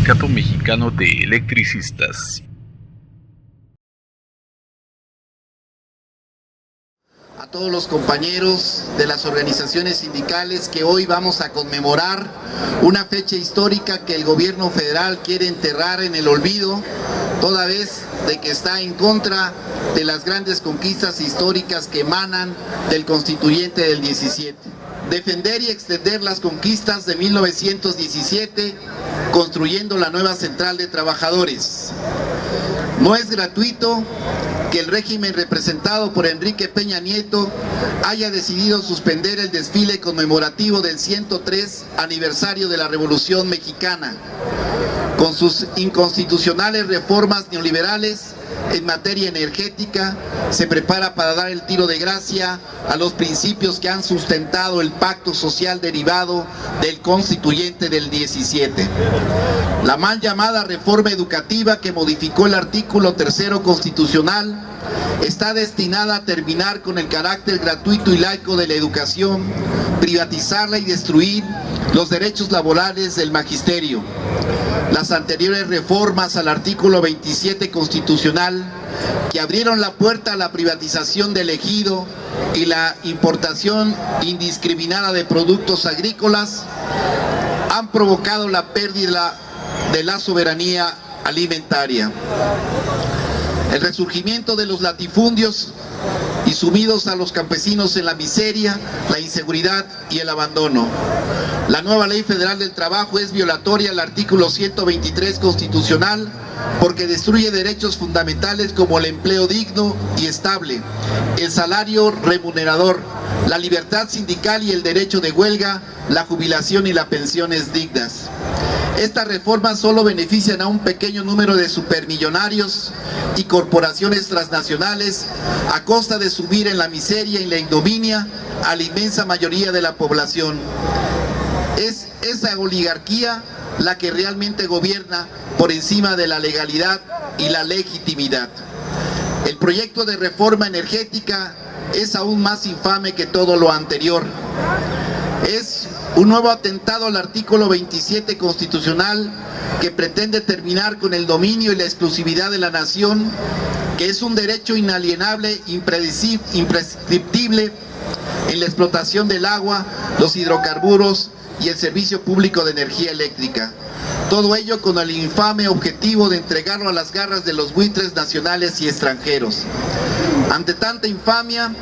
Sindicato Mexicano de Electricistas. A todos los compañeros de las organizaciones sindicales que hoy vamos a conmemorar una fecha histórica que el gobierno federal quiere enterrar en el olvido, toda vez de que está en contra de las grandes conquistas históricas que emanan del constituyente del 17. Defender y extender las conquistas de 1917, construyendo la nueva central de trabajadores. No es gratuito que el régimen representado por Enrique Peña Nieto haya decidido suspender el desfile conmemorativo del 103 aniversario de la Revolución Mexicana, con sus inconstitucionales reformas neoliberales en materia energética. Se prepara para dar el tiro de gracia a los principios que han sustentado el pacto social derivado del constituyente del 17. La mal llamada reforma educativa que modificó el artículo 3º constitucional está destinada a terminar con el carácter gratuito y laico de la educación, privatizarla y destruir los derechos laborales del magisterio. Las anteriores reformas al artículo 27 constitucional, que abrieron la puerta a la privatización del ejido y la importación indiscriminada de productos agrícolas, han provocado la pérdida de la soberanía alimentaria. El resurgimiento de los latifundios y sumidos a los campesinos en la miseria, la inseguridad y el abandono. La nueva Ley Federal del Trabajo es violatoria al artículo 123 constitucional porque destruye derechos fundamentales como el empleo digno y estable, el salario remunerador, la libertad sindical y el derecho de huelga, la jubilación y las pensiones dignas. Estas reformas solo benefician a un pequeño número de supermillonarios y corporaciones transnacionales a costa de sumir en la miseria y la ignominia a la inmensa mayoría de la población. Es esa oligarquía la que realmente gobierna por encima de la legalidad y la legitimidad. El proyecto de reforma energética es aún más infame que todo lo anterior. Es un nuevo atentado al artículo 27 constitucional que pretende terminar con el dominio y la exclusividad de la nación, que es un derecho inalienable, imprescriptible en la explotación del agua, los hidrocarburos y el servicio público de energía eléctrica. Todo ello con el infame objetivo de entregarlo a las garras de los buitres nacionales y extranjeros. Ante tanta infamia,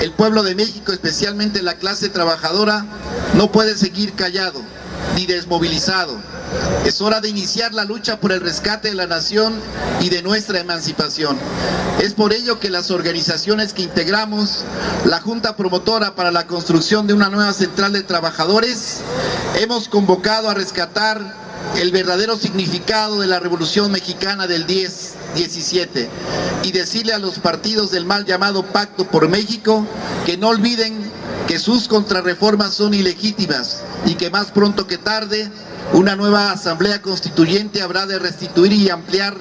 el pueblo de México, especialmente la clase trabajadora, no puede seguir callado ni desmovilizado. Es hora de iniciar la lucha por el rescate de la nación y de nuestra emancipación. Es por ello que las organizaciones que integramos la Junta Promotora para la construcción de una nueva central de trabajadores hemos convocado a rescatar el verdadero significado de la Revolución Mexicana del 17 y decirle a los partidos del mal llamado Pacto por México que no olviden que sus contrarreformas son ilegítimas y que más pronto que tarde una nueva asamblea constituyente habrá de restituir y ampliar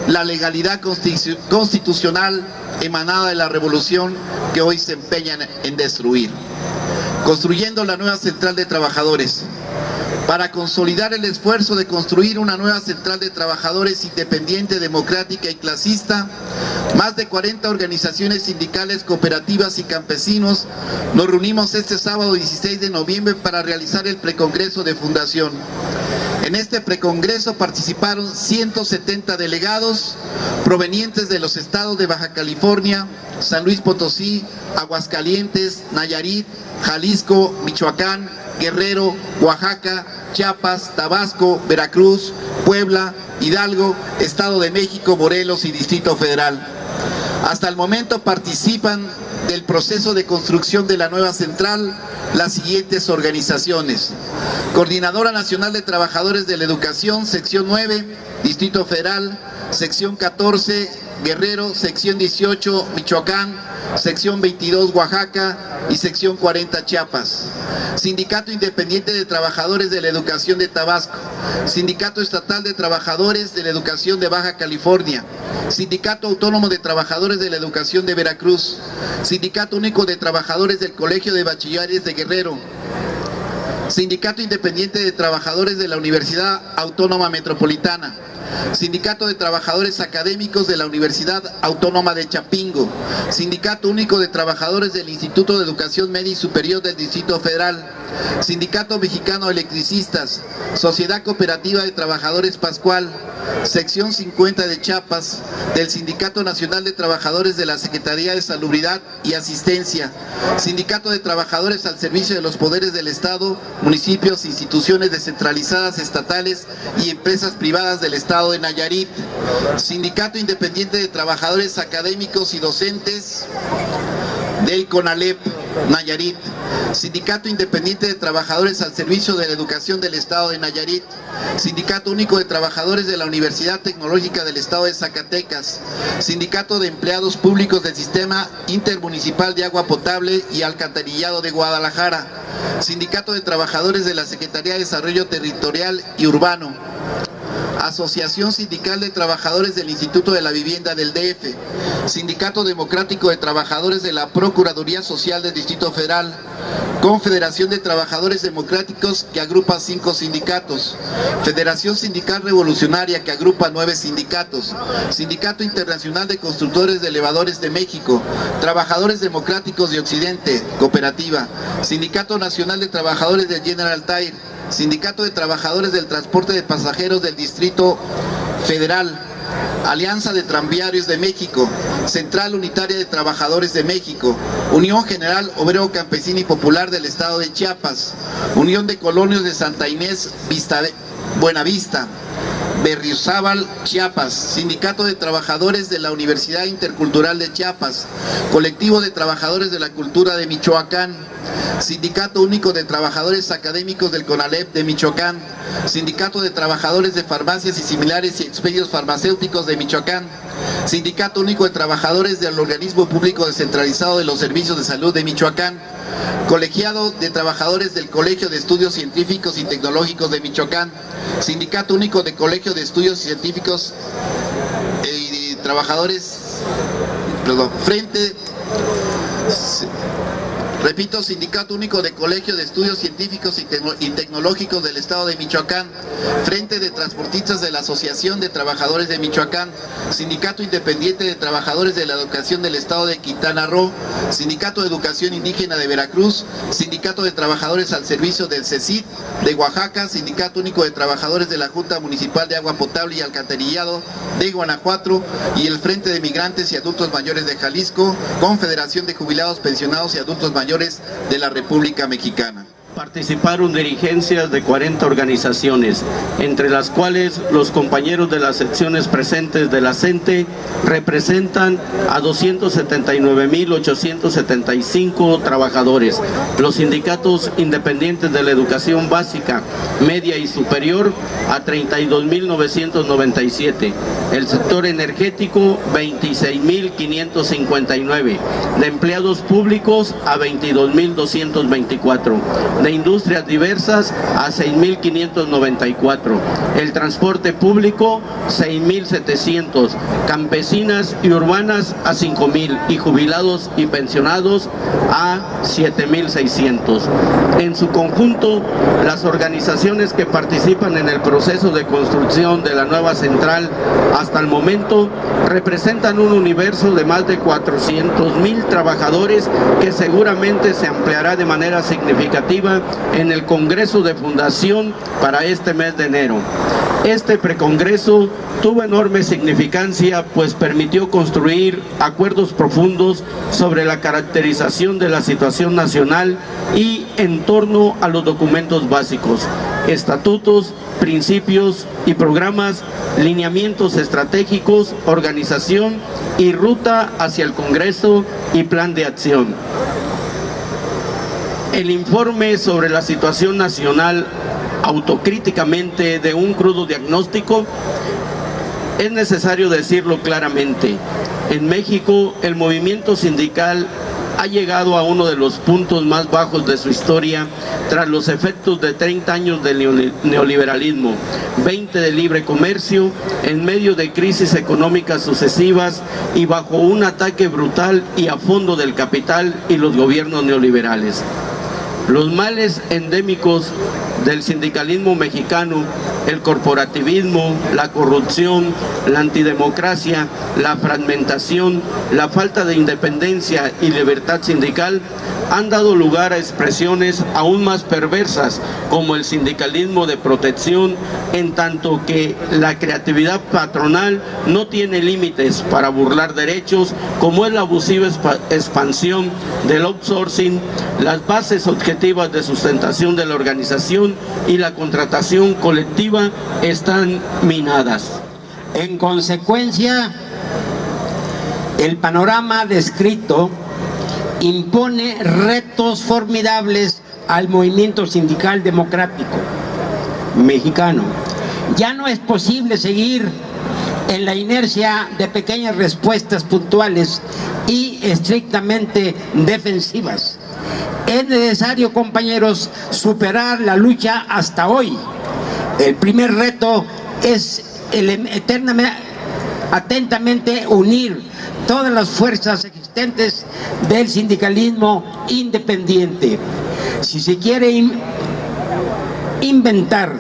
la legalidad constitucional emanada de la revolución que hoy se empeñan en destruir. Construyendo la nueva central de trabajadores. Para consolidar el esfuerzo de construir una nueva central de trabajadores independiente, democrática y clasista, más de 40 organizaciones sindicales, cooperativas y campesinos nos reunimos este sábado 16 de noviembre para realizar el precongreso de fundación. En este precongreso participaron 170 delegados provenientes de los estados de Baja California, San Luis Potosí, Aguascalientes, Nayarit, Jalisco, Michoacán, Guerrero, Oaxaca, Chiapas, Tabasco, Veracruz, Puebla, Hidalgo, Estado de México, Morelos y Distrito Federal. Hasta el momento participan del proceso de construcción de la nueva central las siguientes organizaciones: Coordinadora Nacional de Trabajadores de la Educación, sección 9, Distrito Federal, sección 14, Guerrero, sección 18, Michoacán, sección 22, Oaxaca y sección 40, Chiapas. Sindicato Independiente de Trabajadores de la Educación de Tabasco, Sindicato Estatal de Trabajadores de la Educación de Baja California, Sindicato Autónomo de Trabajadores de la Educación de Veracruz, Sindicato Único de Trabajadores del Colegio de Bachilleres de Guerrero, Sindicato Independiente de Trabajadores de la Universidad Autónoma Metropolitana, Sindicato de Trabajadores Académicos de la Universidad Autónoma de Chapingo, Sindicato Único de Trabajadores del Instituto de Educación Media y Superior del Distrito Federal, Sindicato Mexicano de Electricistas, Sociedad Cooperativa de Trabajadores Pascual, Sección 50 de Chiapas, del Sindicato Nacional de Trabajadores de la Secretaría de Salubridad y Asistencia, Sindicato de Trabajadores al Servicio de los Poderes del Estado, municipios, instituciones descentralizadas estatales y empresas privadas del Estado de Nayarit, Sindicato Independiente de Trabajadores Académicos y Docentes del CONALEP, Nayarit, Sindicato Independiente de Trabajadores al Servicio de la Educación del Estado de Nayarit, Sindicato Único de Trabajadores de la Universidad Tecnológica del Estado de Zacatecas, Sindicato de Empleados Públicos del Sistema Intermunicipal de Agua Potable y Alcantarillado de Guadalajara, Sindicato de Trabajadores de la Secretaría de Desarrollo Territorial y Urbano, Asociación Sindical de Trabajadores del Instituto de la Vivienda del DF, Sindicato Democrático de Trabajadores de la Procuraduría Social del Distrito Federal, Confederación de Trabajadores Democráticos que agrupa 5 sindicatos, Federación Sindical Revolucionaria que agrupa 9 sindicatos, Sindicato Internacional de Constructores de Elevadores de México, Trabajadores Democráticos de Occidente, Cooperativa, Sindicato Nacional de Trabajadores de General Tyre, Sindicato de Trabajadores del Transporte de Pasajeros del Distrito Federal, Alianza de Tranviarios de México, Central Unitaria de Trabajadores de México, Unión General Obrero Campesino y Popular del Estado de Chiapas, Unión de Colonios de Santa Inés Buenavista, Berriozábal, Chiapas, Sindicato de Trabajadores de la Universidad Intercultural de Chiapas, Colectivo de Trabajadores de la Cultura de Michoacán, Sindicato Único de Trabajadores Académicos del CONALEP de Michoacán, Sindicato de Trabajadores de Farmacias y Similares y Expedios Farmacéuticos de Michoacán, Sindicato Único de Trabajadores del Organismo Público Descentralizado de los Servicios de Salud de Michoacán, Colegiado de Trabajadores del Colegio de Estudios Científicos y Tecnológicos de Michoacán, Sindicato Único de Colegio de Estudios Científicos y Trabajadores, Sindicato Único de Colegio de Estudios Científicos y Tecnológicos del Estado de Michoacán, Frente de Transportistas de la Asociación de Trabajadores de Michoacán, Sindicato Independiente de Trabajadores de la Educación del Estado de Quintana Roo, Sindicato de Educación Indígena de Veracruz, Sindicato de Trabajadores al Servicio del CECIT de Oaxaca, Sindicato Único de Trabajadores de la Junta Municipal de Agua Potable y Alcantarillado de Guanajuato y el Frente de Migrantes y Adultos Mayores de Jalisco, Confederación de Jubilados, Pensionados y Adultos Mayores de la República Mexicana. Participaron dirigencias de 40 organizaciones, entre las cuales los compañeros de las secciones presentes de la CENTE representan a 279.875 trabajadores, los sindicatos independientes de la educación básica, media y superior a 32.997, el sector energético 26.559, de empleados públicos a 22.224, de industrias diversas a 6.594, el transporte público 6.700, campesinas y urbanas a 5.000 y jubilados y pensionados a 7.600. En su conjunto, las organizaciones que participan en el proceso de construcción de la nueva central hasta el momento representan un universo de más de 400.000 trabajadores que seguramente se ampliará de manera significativa en el Congreso de Fundación para este mes de enero. Este precongreso tuvo enorme significancia, pues permitió construir acuerdos profundos sobre la caracterización de la situación nacional y en torno a los documentos básicos, estatutos, principios y programas, lineamientos estratégicos, organización y ruta hacia el Congreso y plan de acción. El informe sobre la situación nacional autocríticamente de un crudo diagnóstico, es necesario decirlo claramente. En México, el movimiento sindical ha llegado a uno de los puntos más bajos de su historia tras los efectos de 30 años del neoliberalismo, 20 de libre comercio, en medio de crisis económicas sucesivas y bajo un ataque brutal y a fondo del capital y los gobiernos neoliberales. Los males endémicos del sindicalismo mexicano, el corporativismo, la corrupción, la antidemocracia, la fragmentación, la falta de independencia y libertad sindical, han dado lugar a expresiones aún más perversas, como el sindicalismo de protección, en tanto que la creatividad patronal no tiene límites para burlar derechos, como es la abusiva expansión del outsourcing, las bases objetivas de sustentación de la organización y la contratación colectiva están minadas. En consecuencia, el panorama descrito impone retos formidables al movimiento sindical democrático mexicano. Ya no es posible seguir en la inercia de pequeñas respuestas puntuales y estrictamente defensivas. Es necesario, compañeros, superar la lucha hasta hoy. El primer reto es atentamente unir todas las fuerzas existentes del sindicalismo independiente. Si se quiere inventar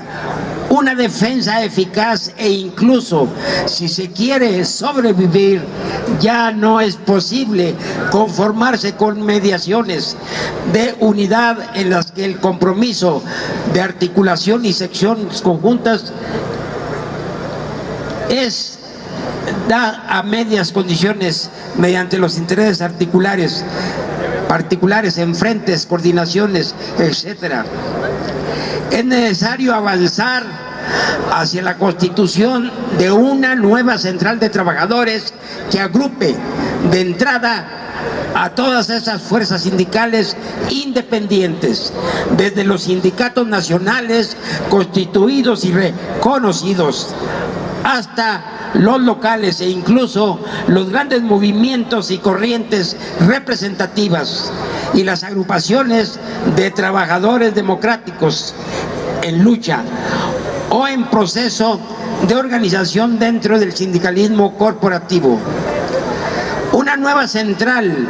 una defensa eficaz e incluso si se quiere sobrevivir, ya no es posible conformarse con mediaciones de unidad en las que el compromiso de articulación y secciones conjuntas da a medias condiciones mediante los intereses particulares en frentes, coordinaciones, etcétera. Es necesario avanzar hacia la constitución de una nueva central de trabajadores que agrupe de entrada a todas esas fuerzas sindicales independientes, desde los sindicatos nacionales constituidos y reconocidos hasta los locales e incluso los grandes movimientos y corrientes representativas y las agrupaciones de trabajadores democráticos en lucha o en proceso de organización dentro del sindicalismo corporativo. Una nueva central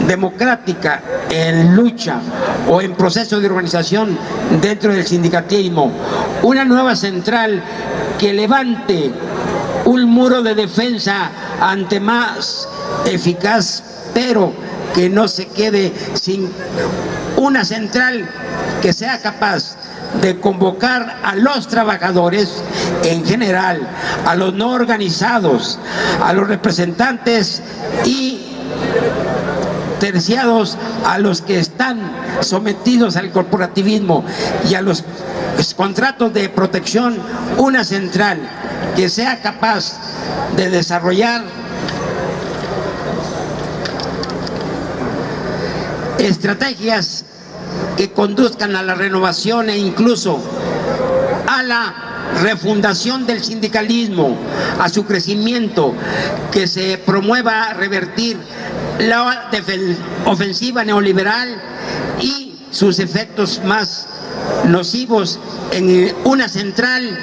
democrática en lucha o en proceso de organización dentro del sindicalismo, una nueva central que levante un muro de defensa ante más eficaz, pero que no se quede sin una central que sea capaz de convocar a los trabajadores en general, a los no organizados, a los representantes y terciados, a los que están sometidos al corporativismo y a los contratos de protección, una central que sea capaz de desarrollar estrategias que conduzcan a la renovación e incluso a la refundación del sindicalismo, a su crecimiento, que se promueva revertir la ofensiva neoliberal y sus efectos más nocivos en una central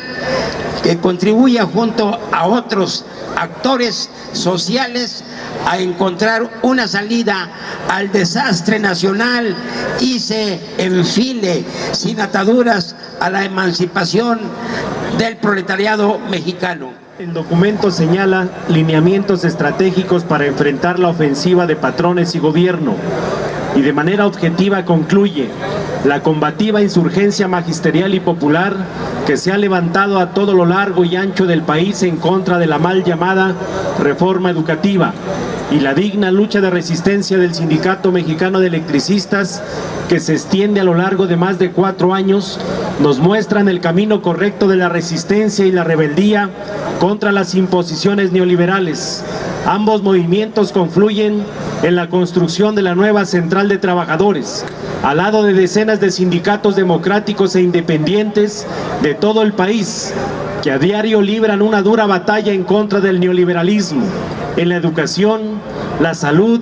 que contribuya junto a otros actores sociales a encontrar una salida al desastre nacional y se enfile sin ataduras a la emancipación del proletariado mexicano. El documento señala lineamientos estratégicos para enfrentar la ofensiva de patrones y gobierno y de manera objetiva concluye: la combativa insurgencia magisterial y popular que se ha levantado a todo lo largo y ancho del país en contra de la mal llamada reforma educativa y la digna lucha de resistencia del Sindicato Mexicano de Electricistas, que se extiende a lo largo de más de 4 años, nos muestran el camino correcto de la resistencia y la rebeldía contra las imposiciones neoliberales. Ambos movimientos confluyen en la construcción de la nueva central de trabajadores, al lado de decenas de sindicatos democráticos e independientes de todo el país, que a diario libran una dura batalla en contra del neoliberalismo, en la educación, la salud,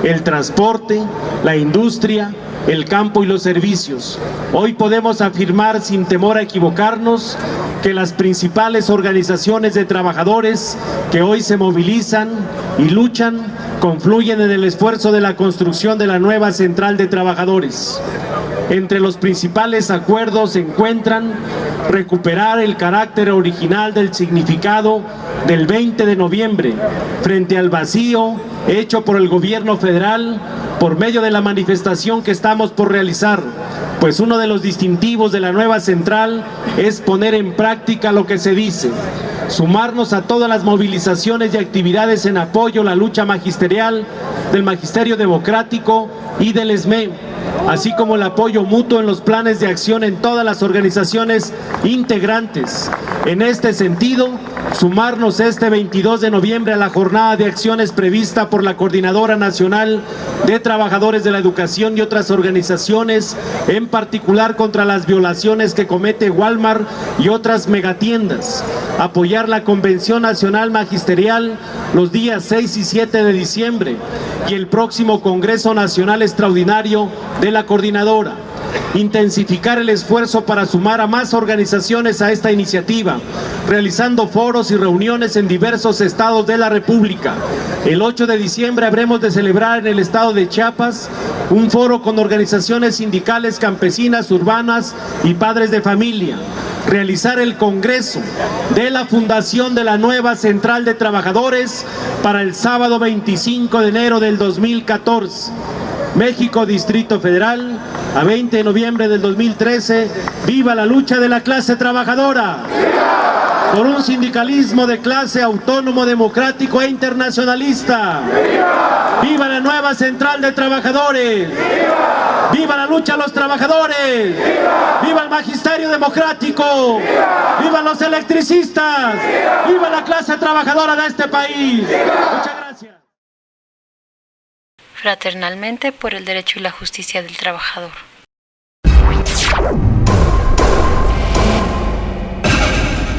el transporte, la industria, el campo y los servicios. Hoy podemos afirmar sin temor a equivocarnos que las principales organizaciones de trabajadores que hoy se movilizan y luchan confluyen en el esfuerzo de la construcción de la nueva central de trabajadores. Entre los principales acuerdos se encuentran recuperar el carácter original del significado del 20 de noviembre frente al vacío hecho por el gobierno federal por medio de la manifestación que estamos por realizar, pues uno de los distintivos de la nueva central es poner en práctica lo que se dice, sumarnos a todas las movilizaciones y actividades en apoyo a la lucha magisterial del Magisterio Democrático y del ESME, así como el apoyo mutuo en los planes de acción en todas las organizaciones integrantes. En este sentido, sumarnos este 22 de noviembre a la jornada de acciones prevista por la Coordinadora Nacional de Trabajadores de la Educación y otras organizaciones, en particular contra las violaciones que comete Walmart y otras megatiendas. Apoyar la Convención Nacional Magisterial los días 6 y 7 de diciembre y el próximo Congreso Nacional Extraordinario de la Coordinadora. Intensificar el esfuerzo para sumar a más organizaciones a esta iniciativa, realizando foros y reuniones en diversos estados de la República. El 8 de diciembre habremos de celebrar en el estado de Chiapas un foro con organizaciones sindicales, campesinas, urbanas y padres de familia. Realizar el Congreso de la fundación de la nueva Central de Trabajadores para el sábado 25 de enero del 2014. México, Distrito Federal, a 20 de noviembre del 2013, ¡viva la lucha de la clase trabajadora! Por un sindicalismo de clase autónomo, democrático e internacionalista. ¡Viva la nueva Central de Trabajadores! ¡Viva la lucha de los trabajadores! ¡Viva el Magisterio Democrático! ¡Viva los electricistas! ¡Viva la clase trabajadora de este país! Muchas gracias. Fraternalmente por el derecho y la justicia del trabajador.